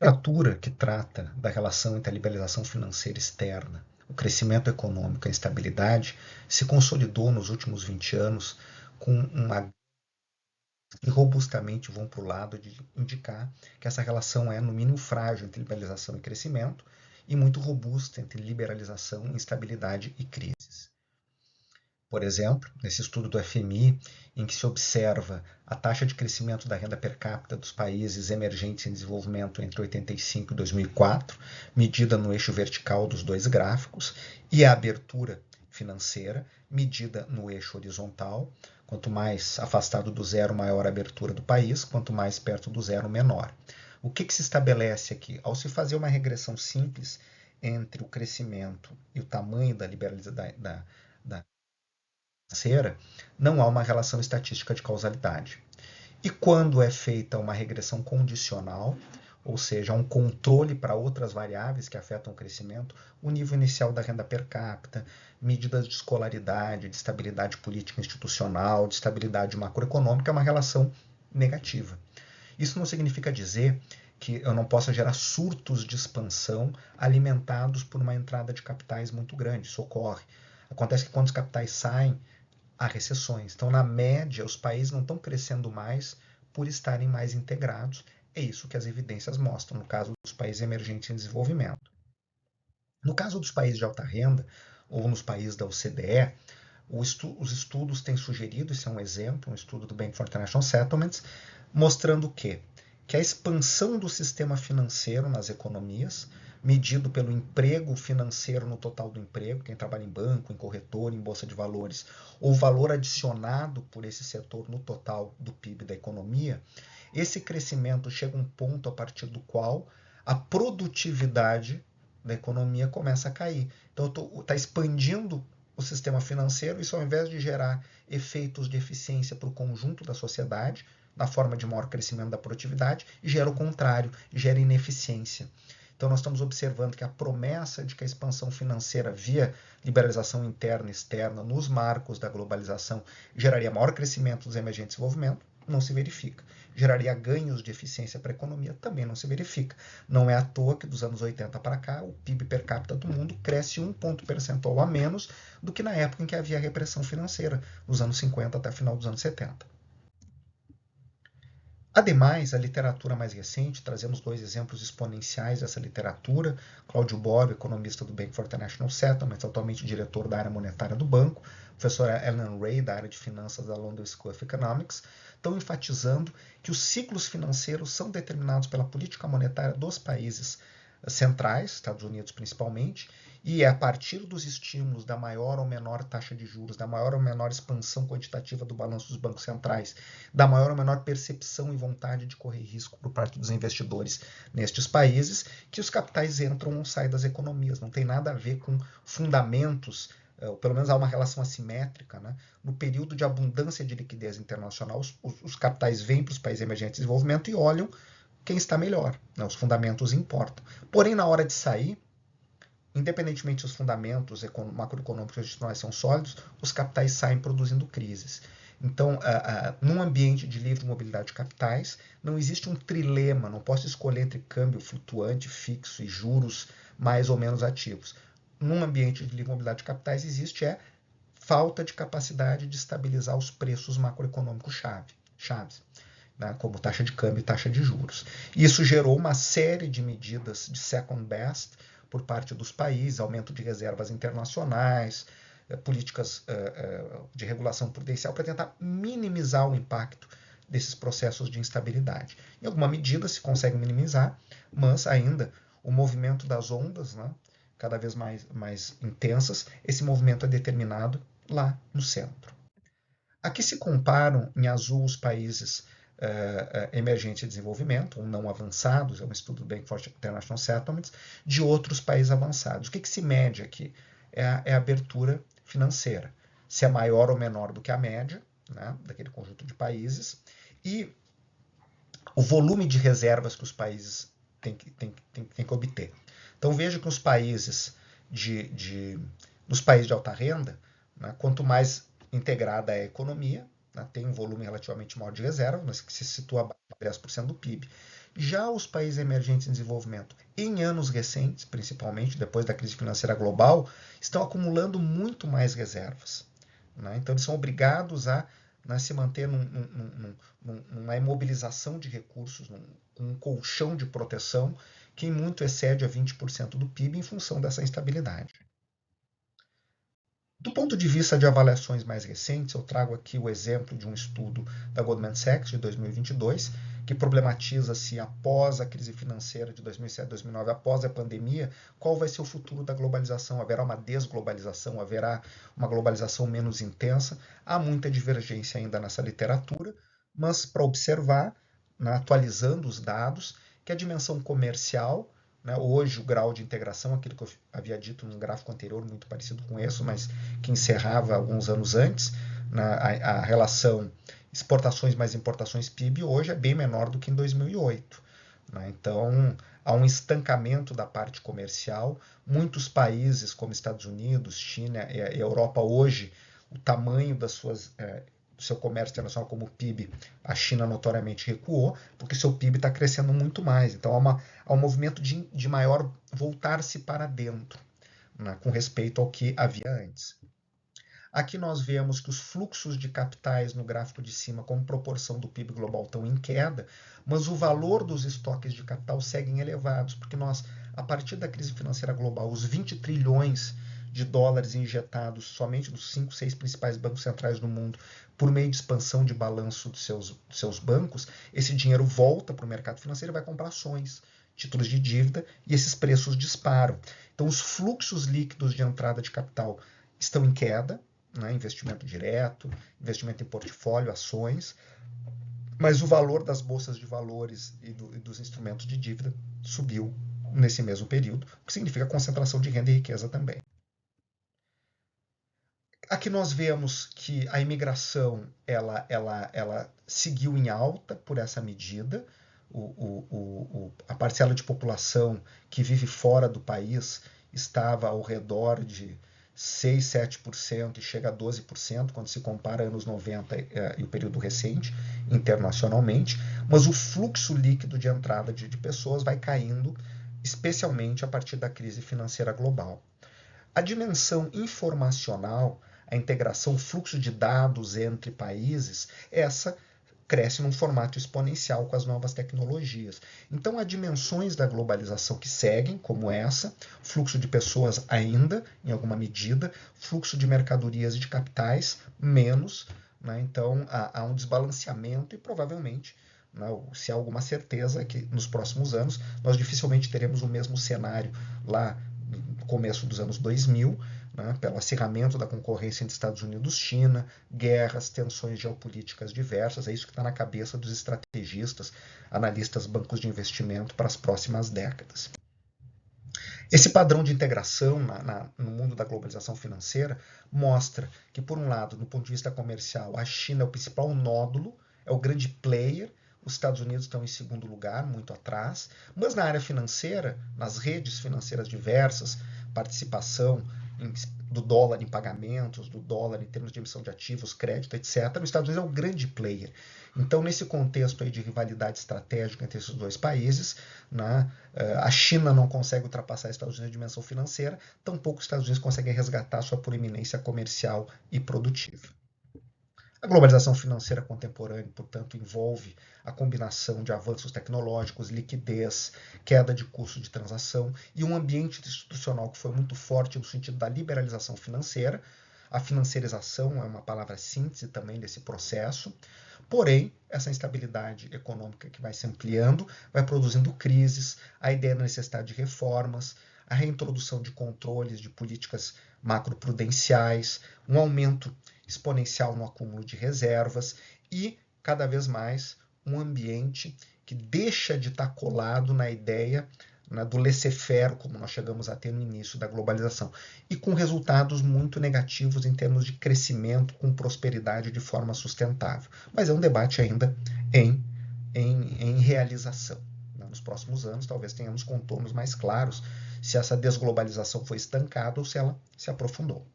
literatura que trata da relação entre a liberalização financeira externa, o crescimento econômico e a instabilidade se consolidou nos últimos 20 anos com uma e robustamente vão para o lado de indicar que essa relação é, no mínimo, frágil entre liberalização e crescimento e muito robusta entre liberalização, instabilidade e crises. Por exemplo, nesse estudo do FMI, em que se observa a taxa de crescimento da renda per capita dos países emergentes em desenvolvimento entre 85 e 2004, medida no eixo vertical dos dois gráficos, e a abertura financeira, medida no eixo horizontal. Quanto mais afastado do zero, maior a abertura do país, quanto mais perto do zero, menor. O que se estabelece aqui? Ao se fazer uma regressão simples entre o crescimento e o tamanho da liberalização da financeira, não há uma relação estatística de causalidade. E quando é feita uma regressão condicional, ou seja, um controle para outras variáveis que afetam o crescimento, o nível inicial da renda per capita, medidas de escolaridade, de estabilidade política institucional, de estabilidade macroeconômica, é uma relação negativa. Isso não significa dizer que eu não possa gerar surtos de expansão alimentados por uma entrada de capitais muito grande. Isso ocorre. Acontece que quando os capitais saem, há recessões. Então, na média, os países não estão crescendo mais por estarem mais integrados. É isso que as evidências mostram, no caso dos países emergentes em desenvolvimento. No caso dos países de alta renda, ou nos países da OCDE, os estudos têm sugerido, isso é um exemplo, um estudo do Bank for International Settlements, mostrando o quê? Que a expansão do sistema financeiro nas economias, medido pelo emprego financeiro no total do emprego, quem trabalha em banco, em corretor, em bolsa de valores, ou o valor adicionado por esse setor no total do PIB da economia, esse crescimento chega a um ponto a partir do qual a produtividade da economia começa a cair. Então, está expandindo o sistema financeiro, isso ao invés de gerar efeitos de eficiência para o conjunto da sociedade, na forma de maior crescimento da produtividade, gera o contrário, gera ineficiência. Então, nós estamos observando que a promessa de que a expansão financeira via liberalização interna e externa nos marcos da globalização geraria maior crescimento dos emergentes de desenvolvimento, não se verifica. Geraria ganhos de eficiência para a economia, também não se verifica. Não é à toa que dos anos 80 para cá, o PIB per capita do mundo cresce 1 ponto percentual a menos do que na época em que havia repressão financeira, nos anos 50 até o final dos anos 70. Ademais, a literatura mais recente, trazemos 2 exemplos exponenciais dessa literatura. Cláudio Bobbio, economista do Bank for International Settlements, atualmente diretor da área monetária do banco, professora Ellen Ray, da área de finanças da London School of Economics, estão enfatizando que os ciclos financeiros são determinados pela política monetária dos países centrais, Estados Unidos principalmente, e é a partir dos estímulos da maior ou menor taxa de juros, da maior ou menor expansão quantitativa do balanço dos bancos centrais, da maior ou menor percepção e vontade de correr risco por parte dos investidores nestes países, que os capitais entram ou saem das economias. Não tem nada a ver com fundamentos, ou pelo menos há uma relação assimétrica, né? No período de abundância de liquidez internacional, os capitais vêm para os países emergentes de desenvolvimento e olham quem está melhor, né? Os fundamentos importam. Porém, na hora de sair, independentemente dos fundamentos macroeconômicos institucionais são sólidos, os capitais saem produzindo crises. Então, num ambiente de livre mobilidade de capitais, não existe um trilema, não posso escolher entre câmbio flutuante, fixo e juros mais ou menos ativos. Num ambiente de livre mobilidade de capitais, existe falta de capacidade de estabilizar os preços macroeconômicos chaves, né, como taxa de câmbio e taxa de juros. Isso gerou uma série de medidas de second best por parte dos países, aumento de reservas internacionais, políticas de regulação prudencial para tentar minimizar o impacto desses processos de instabilidade. Em alguma medida se consegue minimizar, mas ainda o movimento das ondas, né, cada vez mais intensas, esse movimento é determinado lá no centro. Aqui se comparam em azul os países emergentes de desenvolvimento, ou não avançados, é um estudo do Bank for International Settlements, de outros países avançados. O que se mede aqui? É a abertura financeira, se é maior ou menor do que a média, né, daquele conjunto de países, e o volume de reservas que os países têm que obter. Então veja que nos países de alta renda, né, quanto mais integrada é a economia, né, tem um volume relativamente maior de reserva, mas que se situa abaixo de 10% do PIB. Já os países emergentes em desenvolvimento, em anos recentes, principalmente depois da crise financeira global, estão acumulando muito mais reservas. Né? Então, eles são obrigados a, né, se manter numa imobilização de recursos, um colchão de proteção que muito excede a 20% do PIB em função dessa instabilidade. Do ponto de vista de avaliações mais recentes, eu trago aqui o exemplo de um estudo da Goldman Sachs de 2022, que problematiza se após a crise financeira de 2007-2009, após a pandemia, qual vai ser o futuro da globalização? Haverá uma desglobalização? Haverá uma globalização menos intensa? Há muita divergência ainda nessa literatura, mas para observar, né, atualizando os dados, que a dimensão comercial, né, hoje o grau de integração, aquilo que eu havia dito num gráfico anterior, muito parecido com esse, mas que encerrava alguns anos antes, a relação exportações mais importações PIB hoje é bem menor do que em 2008. Né? Então, há um estancamento da parte comercial. Muitos países, como Estados Unidos, China e Europa, hoje, o tamanho das suas do seu comércio internacional como o PIB, a China notoriamente recuou, porque seu PIB está crescendo muito mais. Então, há um movimento de maior voltar-se para dentro, né, com respeito ao que havia antes. Aqui nós vemos que os fluxos de capitais no gráfico de cima, como proporção do PIB global, estão em queda, mas o valor dos estoques de capital seguem elevados, porque nós, a partir da crise financeira global, os 20 trilhões de dólares injetados somente nos 5, 6 principais bancos centrais do mundo por meio de expansão de balanço dos seus bancos, esse dinheiro volta para o mercado financeiro e vai comprar ações, títulos de dívida, e esses preços disparam. Então, os fluxos líquidos de entrada de capital estão em queda, né, investimento direto, investimento em portfólio, ações, mas o valor das bolsas de valores e dos instrumentos de dívida subiu nesse mesmo período, o que significa concentração de renda e riqueza também. Aqui nós vemos que a imigração ela seguiu em alta por essa medida. A parcela de população que vive fora do país estava ao redor de 6, 7% e chega a 12% quando se compara anos 90 e o período recente, internacionalmente, mas o fluxo líquido de entrada de pessoas vai caindo, especialmente a partir da crise financeira global. A dimensão informacional, a integração, o fluxo de dados entre países, essa cresce num formato exponencial com as novas tecnologias. Então, há dimensões da globalização que seguem, como essa, fluxo de pessoas ainda, em alguma medida, fluxo de mercadorias e de capitais, menos. Né? Então, há um desbalanceamento e provavelmente, né, se há alguma certeza que nos próximos anos nós dificilmente teremos o mesmo cenário lá no começo dos anos 2000, né, pelo acirramento da concorrência entre Estados Unidos e China, guerras, tensões geopolíticas diversas, é isso que está na cabeça dos estrategistas, analistas, bancos de investimento para as próximas décadas. Esse padrão de integração no mundo da globalização financeira mostra que, por um lado, do ponto de vista comercial, a China é o principal nódulo, é o grande player, os Estados Unidos estão em segundo lugar, muito atrás, mas na área financeira, nas redes financeiras diversas, participação do dólar em pagamentos, do dólar em termos de emissão de ativos, crédito, etc., os Estados Unidos é o grande player. Então, nesse contexto aí de rivalidade estratégica entre esses dois países, né, a China não consegue ultrapassar os Estados Unidos na dimensão financeira, tampouco os Estados Unidos conseguem resgatar sua proeminência comercial e produtiva. A globalização financeira contemporânea, portanto, envolve a combinação de avanços tecnológicos, liquidez, queda de custo de transação e um ambiente institucional que foi muito forte no sentido da liberalização financeira. A financiarização é uma palavra síntese também desse processo. Porém, essa instabilidade econômica que vai se ampliando, vai produzindo crises, a ideia da necessidade de reformas, a reintrodução de controles de políticas macroprudenciais, um aumento exponencial no acúmulo de reservas e, cada vez mais, um ambiente que deixa de estar colado na ideia, né, do laissez-faire, como nós chegamos a ter no início da globalização, e com resultados muito negativos em termos de crescimento com prosperidade de forma sustentável. Mas é um debate ainda em realização. Nos próximos anos, talvez tenhamos contornos mais claros se essa desglobalização foi estancada ou se ela se aprofundou.